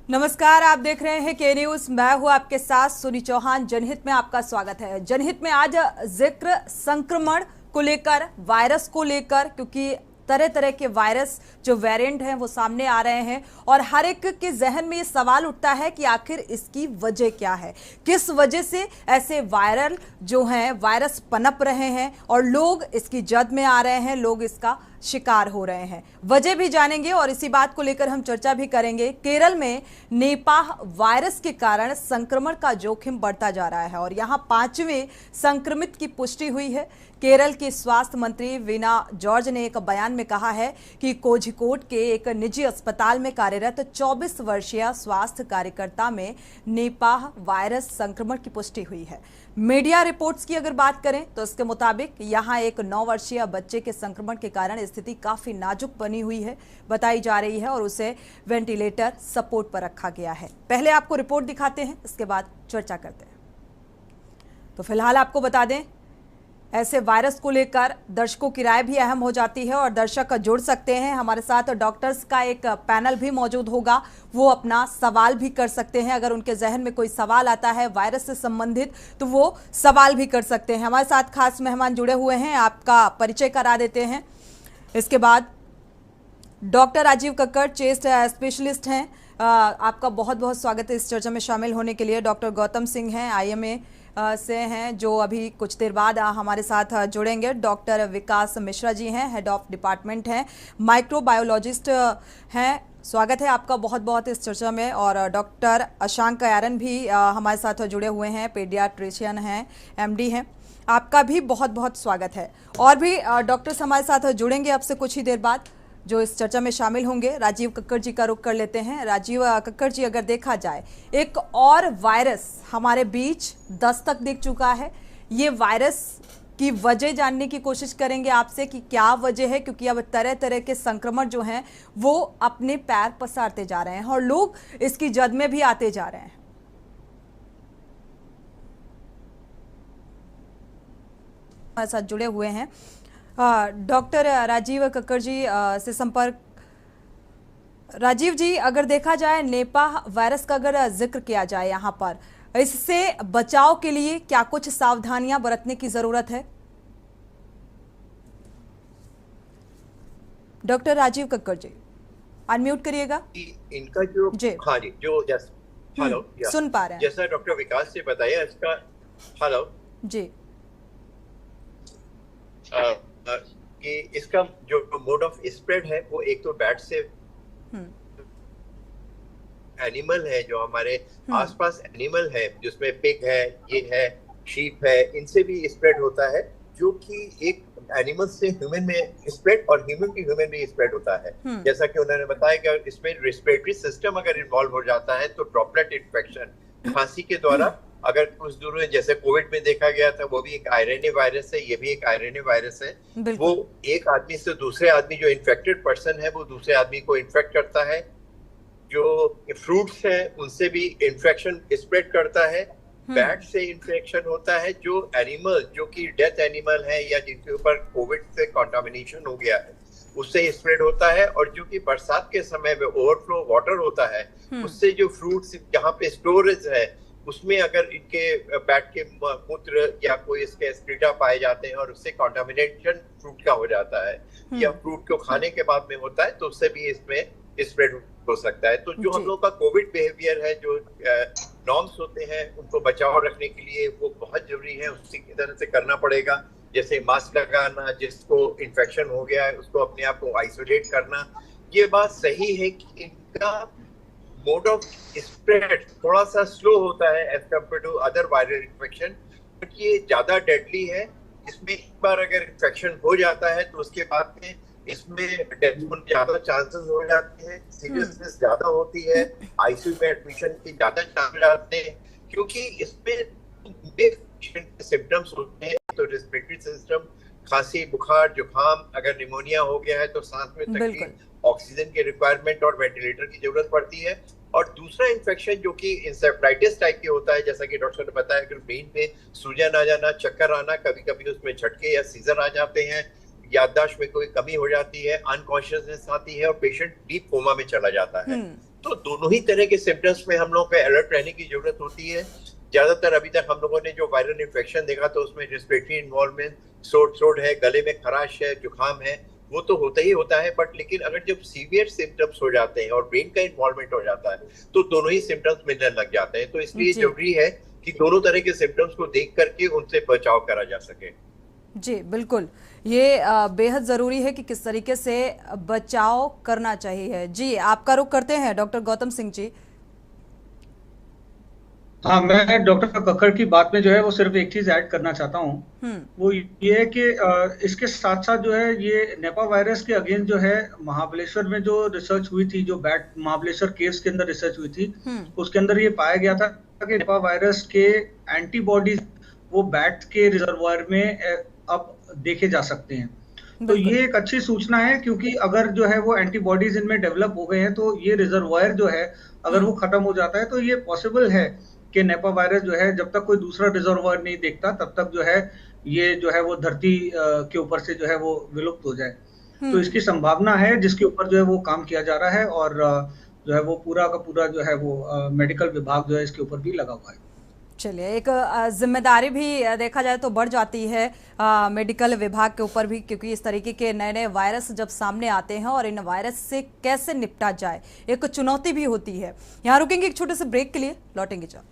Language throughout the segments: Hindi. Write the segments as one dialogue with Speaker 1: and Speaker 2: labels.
Speaker 1: नमस्कार, आप देख रहे हैं के न्यूज। मैं हूं आपके साथ सुनी चौहान। जनहित में आपका स्वागत है। जनहित में आज जिक्र संक्रमण को लेकर, वायरस को लेकर, क्योंकि तरह तरह के वायरस जो वेरिएंट हैं वो सामने आ रहे हैं और हर एक के जहन में ये सवाल उठता है कि आखिर इसकी वजह क्या है, किस वजह से ऐसे वायरल जो हैं वायरस पनप रहे हैं और लोग इसकी जद में आ रहे हैं, लोग इसका शिकार हो रहे हैं। वजह भी जानेंगे और इसी बात को लेकर हम चर्चा भी करेंगे। केरल में निपाह वायरस के कारण संक्रमण का जोखिम बढ़ता जा रहा है और यहां 5वें संक्रमित की पुष्टि हुई है। केरल के स्वास्थ्य मंत्री वीना जॉर्ज ने एक बयान में कहा है कि कोझिकोड के एक निजी अस्पताल में कार्यरत 24 वर्षीय स्वास्थ्य कार्यकर्ता में निपाह वायरस संक्रमण की पुष्टि हुई है। मीडिया रिपोर्ट्स की अगर बात करें तो इसके मुताबिक यहां एक 9 वर्षीय बच्चे के संक्रमण के कारण स्थिति काफी नाजुक बनी हुई है बताई जा रही है और उसे वेंटिलेटर सपोर्ट पर रखा गया है। पहले आपको रिपोर्ट दिखाते हैं, इसके बाद चर्चा करते हैं। तो फिलहाल आपको बता दें, ऐसे वायरस को लेकर दर्शकों की राय भी अहम हो जाती है और दर्शक जुड़ सकते हैं। हमारे साथ डॉक्टर्स का एक पैनल भी मौजूद होगा, वो अपना सवाल भी कर सकते हैं। अगर उनके जहन में कोई सवाल आता है वायरस से संबंधित तो वो सवाल भी कर सकते हैं। हमारे साथ खास मेहमान जुड़े हुए हैं, आपका परिचय करा देते हैं। इसके बाद doctor Rajeev Kakkar, chest specialist हैं। आपका बहुत बहुत स्वागत है इस चर्चा में शामिल होने के लिए। डॉक्टर गौतम सिंह हैं, आईएमए से हैं, जो अभी कुछ देर बाद हमारे साथ जुड़ेंगे। डॉक्टर विकास मिश्रा जी हैं, हेड ऑफ डिपार्टमेंट हैं, माइक्रोबायोलॉजिस्ट हैं। स्वागत है आपका बहुत बहुत इस चर्चा में। और डॉक्टर अशांक यारन भी हमारे साथ जुड़े हुए हैं, पीडियाट्रिशियन हैं, एमडी हैं। आपका भी बहुत बहुत स्वागत है। और भी डॉक्टर्स हमारे साथ जुड़ेंगे अब से कुछ ही देर बाद, जो इस चर्चा में शामिल होंगे। राजीव कक्कड़ जी का रुख कर लेते हैं। राजीव कक्कड़ जी, अगर देखा जाए एक और वायरस हमारे बीच दस्तक देख चुका है, ये वायरस की वजह जानने की कोशिश करेंगे आपसे कि क्या वजह है, क्योंकि अब तरह तरह के संक्रमण जो हैं वो अपने पैर पसारते जा रहे हैं और लोग इसकी जद में भी आते जा रहे हैं। हमारे साथ जुड़े हुए हैं डॉक्टर राजीव कक्कड़ जी से संपर्क। राजीव जी, अगर देखा जाए निपाह वायरस का अगर जिक्र किया जाए यहाँ पर, इससे बचाव के लिए क्या कुछ सावधानियां बरतने की जरूरत है? डॉक्टर राजीव कक्कड़ जी, अनम्यूट करिएगा।
Speaker 2: इनका जो हाँ जी, जो हेलो
Speaker 1: सुन पा रहे हैं,
Speaker 2: जैसा डॉक्टर विकास ने बताया इसका हेलो
Speaker 1: जी
Speaker 2: कि इसका जो मोड ऑफ स्प्रेड है वो एक तो बैट से एनिमल है, जो हमारे आसपास एनिमल है जिसमें पिग है, ये है, शीप है, इनसे भी स्प्रेड होता है, जो कि एक एनिमल से ह्यूमन में स्प्रेड और ह्यूमन की ह्यूमन में स्प्रेड होता है। जैसा कि उन्होंने बताया कि इसमें रिस्पिरेटरी सिस्टम अगर इन्वॉल्व हो जाता है तो ड्रॉपलेट इन्फेक्शन खांसी के द्वारा, अगर कुछ दूर में जैसे कोविड में देखा गया था, वो भी एक आरएनए वायरस है, ये भी एक आरएनए वायरस है। वो एक आदमी से दूसरे आदमी, जो इन्फेक्टेड पर्सन है वो दूसरे आदमी को इन्फेक्ट करता है। जो फ्रूट्स हैं उनसे भी इन्फेक्शन स्प्रेड करता है। बैट से इन्फेक्शन होता है। जो एनिमल जो कि डेथ एनिमल है या जिनके ऊपर कोविड से कंटामिनेशन हो गया है उससे स्प्रेड होता है। और जो कि बरसात के समय में ओवरफ्लो वाटर होता है उससे जो फ्रूट्स जहाँ पे स्टोरेज है उसमें अगर इनके बैट के मूत्र या कोई इसके एक्सक्रीटा पाए जाते हैं और उससे कंटामिनेशन फ्रूट का हो जाता है या फ्रूट को खाने के बाद में होता है तो उससे भी इसमें स्प्रेड हो सकता है। तो जो हम लोग का कोविड बिहेवियर है, जो नॉर्म्स होते हैं उनको बचाव रखने के लिए वो बहुत जरूरी है, उसी की तरह से करना पड़ेगा। जैसे मास्क लगाना, जिसको इन्फेक्शन हो गया है उसको अपने आप को आइसोलेट करना। ये बात सही है कि इनका मोड ऑफ स्प्रेड थोड़ा सा स्लो होता है as compare to other viral infection, क्योंकि ये ज्यादा डेडली है। इसमें एक बार अगर इन्फेक्शन हो जाता है तो उसके बाद में इसमें डेथ होने ज्यादा चांसेस हो जाते हैं, सीरियसनेस ज्यादा होती है, आईसीयू में एडमिशन की ज्यादा चांसेस आते हैं, क्योंकि इसमें सिम्टम्स होते हैं। तो रेस्पिरेटरी सिस्टम, खांसी, बुखार, जुकाम, अगर निमोनिया हो गया है तो सांस में तकलीफ, ऑक्सीजन की रिक्वायरमेंट और वेंटिलेटर की जरूरत पड़ती है। और दूसरा इन्फेक्शन जो कि इंसेफ्लाइटिस टाइप के होता है, जैसा कि डॉक्टर ने बताया, अगर ब्रेन पे सूजन आ जाना, चक्कर आना, कभी कभी उसमें झटके या सीजर आ जाते हैं, याददाश्त में कोई कमी हो जाती है, अनकॉन्शियसनेस आती है और पेशेंट डीप कोमा में चला जाता है। तो दोनों ही तरह के सिम्टम्स में हम लोगों को अलर्ट रहने की जरूरत होती है। ज्यादातर अभी तक हम लोगों ने जो वायरल इन्फेक्शन देखा तो उसमें रेस्पिरेटरी इन्वॉल्वमेंट, थ्रोट है, गले में खराश है, जुकाम है, वो तो होता ही होता है। बट लेकिन अगर जब सीवियर सिम्टम्स हो जाते हैं और ब्रेन का इन्वॉल्वमेंट हो जाता है तो दोनों ही सिम्टम्स मिलने लग जाते हैं। तो इसलिए जरूरी है कि दोनों तरह के सिम्टम्स को देख करके उनसे बचाव करा जा सके।
Speaker 1: जी बिल्कुल, ये बेहद ज़रूरी है कि किस तरीके से बचाव करना चाहिए। जी, आपका रुख करते हैं डॉक्टर गौतम सिंह जी।
Speaker 3: हाँ, मैं डॉक्टर कक्कड़ की बात में जो है वो सिर्फ एक चीज ऐड करना चाहता हूँ। वो ये है कि इसके साथ साथ जो है ये नेपा वायरस के अगेंस्ट जो है महाबलेश्वर में जो रिसर्च हुई थी, जो बैट महाबलेश्वर केव्स के अंदर रिसर्च हुई थी, उसके अंदर ये पाया गया था कि नेपा वायरस के एंटीबॉडीज वो बैट के रिजर्वायर में अब देखे जा सकते हैं। तो ये एक अच्छी सूचना है, क्योंकि अगर जो है वो एंटीबॉडीज इनमें डेवलप हो गए हैं तो ये रिजर्वायर जो है अगर वो खत्म हो जाता है तो ये पॉसिबल है कि नेपा वायरस जो है जब तक कोई दूसरा रिजर्वायर नहीं देखता तब तक जो है ये जो है वो धरती के ऊपर से जो है वो विलुप्त हो जाए। तो इसकी संभावना है, जिसके ऊपर जो है वो काम किया जा रहा है, और जो है वो पूरा का पूरा जो है वो मेडिकल विभाग जो है इसके ऊपर भी लगा हुआ है।
Speaker 1: चलिए, एक जिम्मेदारी भी देखा जाए तो बढ़ जाती है मेडिकल विभाग के ऊपर भी, क्योंकि इस तरीके के नए नए वायरस जब सामने आते हैं और इन वायरस से कैसे निपटा जाए एक चुनौती भी होती है। यहाँ रुकेंगे एक छोटे से ब्रेक के लिए, लौटेंगे जब।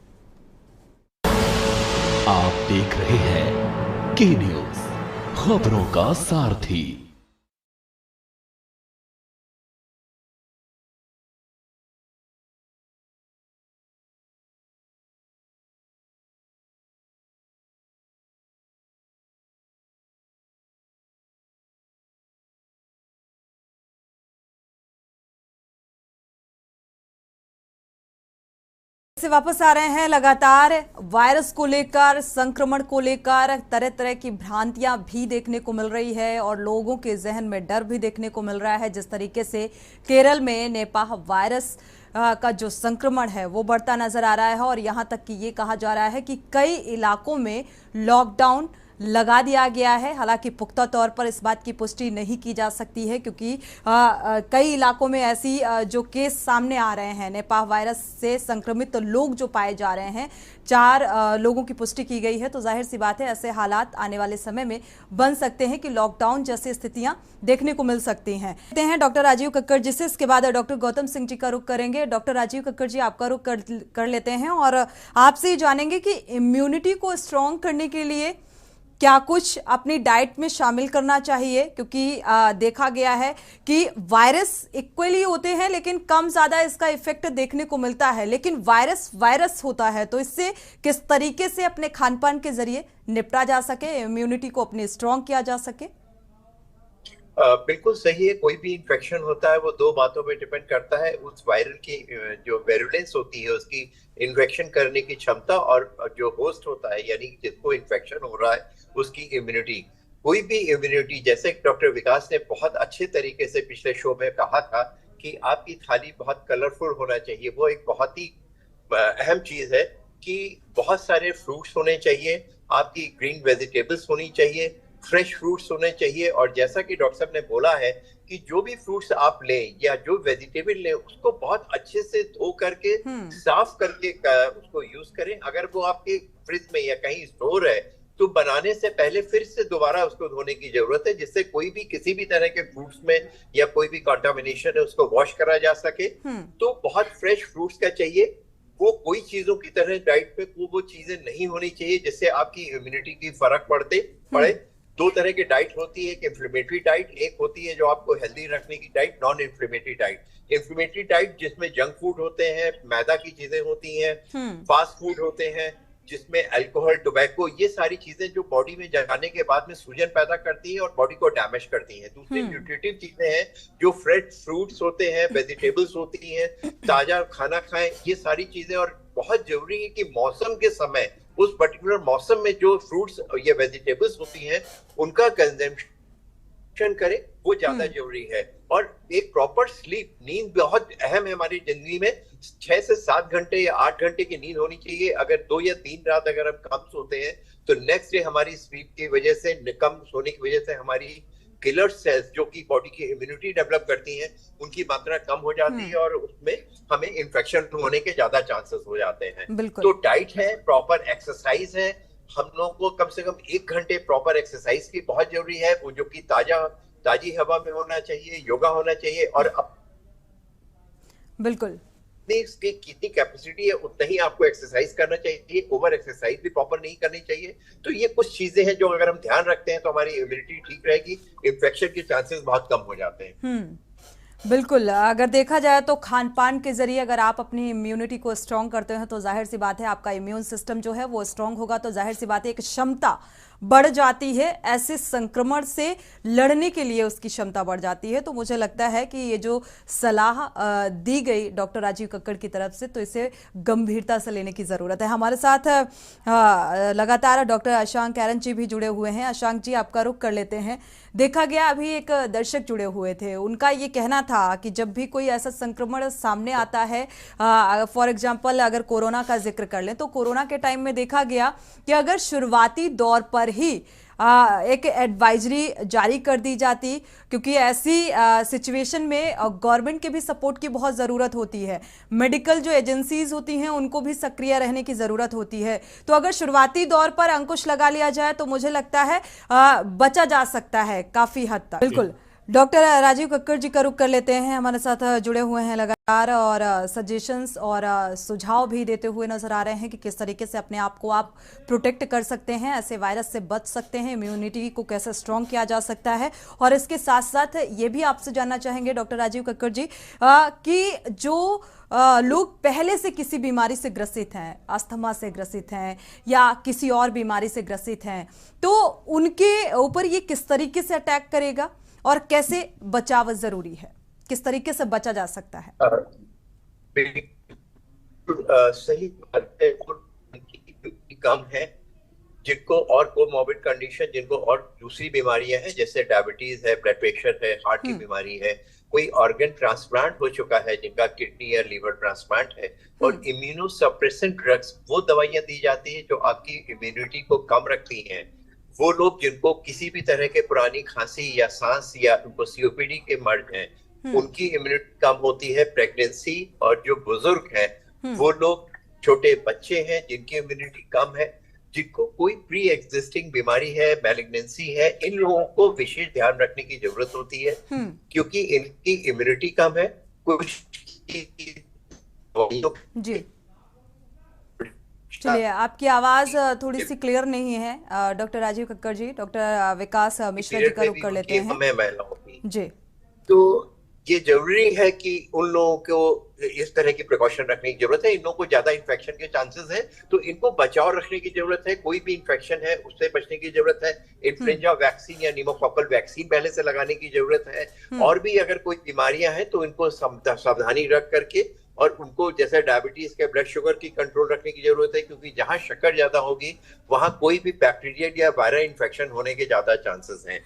Speaker 4: आप देख रहे हैं के न्यूज, खबरों का सारथी।
Speaker 1: से वापस आ रहे हैं। लगातार वायरस को लेकर, संक्रमण को लेकर तरह तरह की भ्रांतियां भी देखने को मिल रही है और लोगों के जहन में डर भी देखने को मिल रहा है। जिस तरीके से केरल में निपाह वायरस का जो संक्रमण है वो बढ़ता नजर आ रहा है और यहां तक कि ये कहा जा रहा है कि कई इलाकों में लॉकडाउन लगा दिया गया है। हालांकि पुख्ता तौर पर इस बात की पुष्टि नहीं की जा सकती है, क्योंकि कई इलाकों में ऐसी जो केस सामने आ रहे हैं, निपाह वायरस से संक्रमित लोग जो पाए जा रहे हैं, 4 लोगों की पुष्टि की गई है। तो जाहिर सी बात है ऐसे हालात आने वाले समय में बन सकते हैं कि लॉकडाउन जैसी स्थितियां देखने को मिल सकती हैं। कहते हैं डॉक्टर राजीव कक्कड़ जी से, इसके बाद डॉक्टर गौतम सिंह जी का रुख करेंगे। डॉक्टर राजीव कक्कड़ जी, आपका रुख कर लेते हैं और आपसे जानेंगे कि इम्यूनिटी को स्ट्रॉन्ग करने के लिए क्या कुछ अपनी डाइट में शामिल करना चाहिए, क्योंकि देखा गया है कि वायरस इक्वली होते हैं लेकिन कम ज्यादा इसका इफेक्ट देखने को मिलता है, लेकिन वायरस वायरस होता है। तो इससे किस तरीके से अपने खान पान के जरिए निपटा जा सके, इम्यूनिटी को अपनी स्ट्रॉन्ग किया जा सके?
Speaker 2: बिल्कुल सही है। कोई भी इन्फेक्शन होता है वो 2 बातों पे डिपेंड करता है, उस वायरल की जो वेरुलेंस होती है, उसकी इन्फेक्शन करने की क्षमता, और जो होस्ट होता है यानी जिसको इन्फेक्शन हो रहा है उसकी इम्यूनिटी। कोई भी इम्यूनिटी, जैसे डॉक्टर विकास ने बहुत अच्छे तरीके से पिछले शो में कहा था कि आपकी थाली बहुत कलरफुल होना चाहिए, वो एक बहुत ही अहम चीज है कि बहुत सारे फ्रूट्स होने चाहिए, आपकी ग्रीन वेजिटेबल्स होनी चाहिए, फ्रेश फ्रूट्स होने चाहिए। और जैसा कि डॉक्टर साहब ने बोला है कि जो भी फ्रूट्स आप लें या जो वेजिटेबल लें उसको बहुत अच्छे से धो करके साफ करके उसको यूज करें। अगर वो आपके फ्रिज में या कहीं स्टोर है तो बनाने से पहले फिर से दोबारा उसको धोने की जरूरत है, जिससे कोई भी किसी भी तरह के फ्रूट्स में या कोई भी कंटामिनेशन है उसको वॉश करा जा सके। तो बहुत फ्रेश फ्रूट्स का चाहिए। वो कोई चीजों की तरह डाइट पे वो चीजें नहीं होनी चाहिए जिससे आपकी इम्यूनिटी की फर्क पड़े। 2 तरह की डाइट होती है, एक इन्फ्लेमेटरी डाइट, एक होती है जो आपको हेल्दी रखने की diet, non inflammatory diet. Inflammatory diet जिसमें जंक फूड होते हैं, मैदा की चीजें होती हैं, फास्ट फूड होते हैं जिसमें अल्कोहल, टोबैको, ये सारी चीजें जो बॉडी में जाने के बाद में सूजन पैदा करती है और बॉडी को डैमेज करती हैं। दूसरी न्यूट्रिटिव चीजें हैं जो फ्रेश फ्रूट्स होते हैं, वेजिटेबल्स होती हैं, ताजा खाना खाएं, ये सारी चीजें। और बहुत जरूरी है कि मौसम के समय उस पर्टिकुलर मौसम में जो फ्रूट्स या वेजिटेबल्स होती हैं उनका कंजम्पशन करें, वो ज्यादा जरूरी है। और एक प्रॉपर स्लीप, नींद बहुत अहम है हमारी जिंदगी में। 6 से 7 घंटे या 8 घंटे की नींद होनी चाहिए। अगर 2 या 3 रात अगर हम कम सोते हैं तो नेक्स्ट डे हमारी स्लीप की वजह से, कम सोने की वजह से हमारी किलर सेल्स जो कि बॉडी की इम्यूनिटी डेवलप करती हैं उनकी मात्रा कम हो जाती है और उसमें हमें इन्फेक्शन होने के ज्यादा चांसेस हो जाते हैं। तो डाइट है, प्रॉपर एक्सरसाइज है, हम लोगों को कम से कम 1 घंटे प्रॉपर एक्सरसाइज की बहुत जरूरी है, वो जो कि ताजी हवा में होना चाहिए, योगा होना चाहिए और
Speaker 1: बिल्कुल
Speaker 2: इसकी कितनी कैपेसिटी है उतना ही आपको एक्सरसाइज करना चाहिए, ओवर एक्सरसाइज भी प्रॉपर नहीं करनी चाहिए। तो ये कुछ चीजें हैं जो अगर हम ध्यान रखते हैं तो हमारी इम्यूनिटी ठीक रहेगी, इन्फेक्शन के चांसेस बहुत कम हो जाते हैं।
Speaker 1: बिल्कुल, अगर देखा जाए तो खान पान के जरिए अगर आप अपनी इम्यूनिटी को स्ट्रांग करते हैं तो जाहिर सी बात है आपका इम्यून सिस्टम जो है वो स्ट्रांग होगा, तो जाहिर सी बात है एक क्षमता बढ़ जाती है, ऐसे संक्रमण से लड़ने के लिए उसकी क्षमता बढ़ जाती है। तो मुझे लगता है कि ये जो सलाह दी गई डॉक्टर राजीव कक्कड़ की तरफ से, तो इसे गंभीरता से लेने की ज़रूरत है। हमारे साथ लगातार डॉक्टर अशांक एरन जी भी जुड़े हुए हैं। अशांक जी, आपका रुख कर लेते हैं। देखा गया अभी एक दर्शक जुड़े हुए थे, उनका ये कहना था कि जब भी कोई ऐसा संक्रमण सामने आता है, फॉर एग्जाम्पल अगर कोरोना का जिक्र कर लें तो कोरोना के टाइम में देखा गया कि अगर शुरुआती दौर पर ही एक एडवाइजरी जारी कर दी जाती, क्योंकि ऐसी सिचुएशन में गवर्नमेंट के भी सपोर्ट की बहुत ज़रूरत होती है, मेडिकल जो एजेंसीज होती हैं उनको भी सक्रिय रहने की ज़रूरत होती है। तो अगर शुरुआती दौर पर अंकुश लगा लिया जाए तो मुझे लगता है बचा जा सकता है काफ़ी हद तक। बिल्कुल, डॉक्टर राजीव कक्कड़ जी का रुख कर लेते हैं, हमारे साथ जुड़े हुए हैं लगातार और सजेशंस और सुझाव भी देते हुए नजर आ रहे हैं कि किस तरीके से अपने आप को आप प्रोटेक्ट कर सकते हैं, ऐसे वायरस से बच सकते हैं, इम्यूनिटी को कैसे स्ट्रॉन्ग किया जा सकता है। और इसके साथ साथ ये भी आपसे जानना चाहेंगे डॉक्टर राजीव कक्कड़ जी कि जो लोग पहले से किसी बीमारी से ग्रसित हैं, अस्थमा से ग्रसित हैं या किसी और बीमारी से ग्रसित हैं, तो उनके ऊपर ये किस तरीके से अटैक करेगा और कैसे बचाव जरूरी है, किस तरीके से बचा जा सकता है?
Speaker 2: सही बात है, कम है जिनको और कोमॉर्बिड कंडीशन, जिनको और दूसरी बीमारियां हैं जैसे डायबिटीज है, ब्लड प्रेशर है, हार्ट की बीमारी है, कोई ऑर्गन ट्रांसप्लांट हो चुका है जिनका किडनी या लीवर ट्रांसप्लांट है, और इम्यूनो सप्रेसेंट ड्रग्स, वो दवाइयां दी जाती है जो आपकी इम्यूनिटी को कम रखती हैं। वो लोग जिनको किसी भी तरह के पुरानी खांसी या सांस या उनको सीओपीडी के मर्ज हैं, उनकी इम्यूनिटी कम होती है। प्रेगनेंसी और जो बुजुर्ग हैं, वो लोग, छोटे बच्चे हैं जिनकी इम्यूनिटी कम है, जिनको कोई प्री एग्जिस्टिंग बीमारी है, मैलिग्नेंसी है, इन लोगों को विशेष ध्यान रखने की जरूरत होती है क्योंकि इनकी इम्यूनिटी कम है। कुछ
Speaker 1: जी, चलिए, आपकी आवाज थोड़ी सी क्लियर नहीं है डॉक्टर राजीव कक्कड़ जी। डॉक्टर विकास मिश्रा जी का रुख कर लेते हैं जी।
Speaker 2: तो ये जरूरी है कि उन लोगों को इस तरह की प्रिकॉशन रखने की जरूरत है। इन लोगों को ज्यादा इन्फेक्शन के चांसेस है, तो इनको बचाव रखने की जरूरत है। कोई भी इन्फेक्शन है उससे बचने की जरूरत है। इन्फ्लुएंजा वैक्सीन या निमोकॉकल वैक्सीन पहले से लगाने की जरूरत है। और भी अगर कोई बीमारियां हैं तो इनको सावधानी रख करके, और उनको जैसे डायबिटीज के ब्लड शुगर की कंट्रोल रखने की जरूरत है, क्योंकि जहां शक्कर ज्यादा होगी वहां कोई भी बैक्टीरियल या वायरल इन्फेक्शन होने के ज्यादा चांसेस हैं।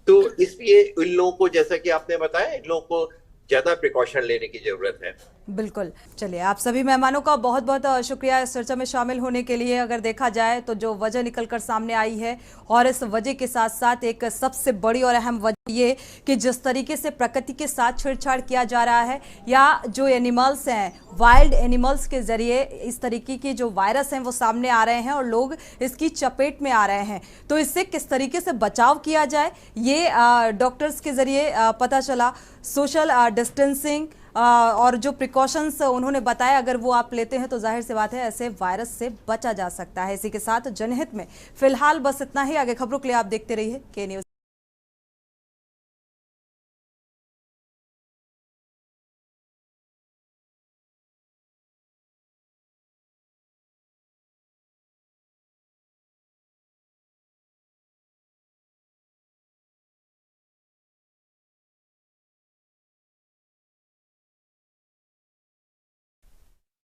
Speaker 2: तो इसलिए इन लोगों को, जैसा कि आपने बताया, इन लोगों को ज्यादा प्रिकॉशन लेने की जरूरत है।
Speaker 1: बिल्कुल, चलिए, आप सभी मेहमानों का बहुत बहुत शुक्रिया इस चर्चा में शामिल होने के लिए। अगर देखा जाए तो जो वजह निकलकर सामने आई है, और इस वजह के साथ साथ एक सबसे बड़ी और अहम वजह ये कि जिस तरीके से प्रकृति के साथ छेड़छाड़ किया जा रहा है, या जो एनिमल्स हैं, वाइल्ड एनिमल्स के जरिए इस तरीके के जो वायरस हैं वो सामने आ रहे हैं और लोग इसकी चपेट में आ रहे हैं। तो इससे किस तरीके से बचाव किया जाए, ये डॉक्टर्स के जरिए पता चला। सोशल डिस्टेंसिंग और जो प्रिकॉशंस उन्होंने बताया, अगर वो आप लेते हैं तो जाहिर सी बात है ऐसे वायरस से बचा जा सकता है। इसी के साथ जनहित में फिलहाल बस इतना ही। आगे खबरों के लिए आप देखते रहिए के न्यूज़।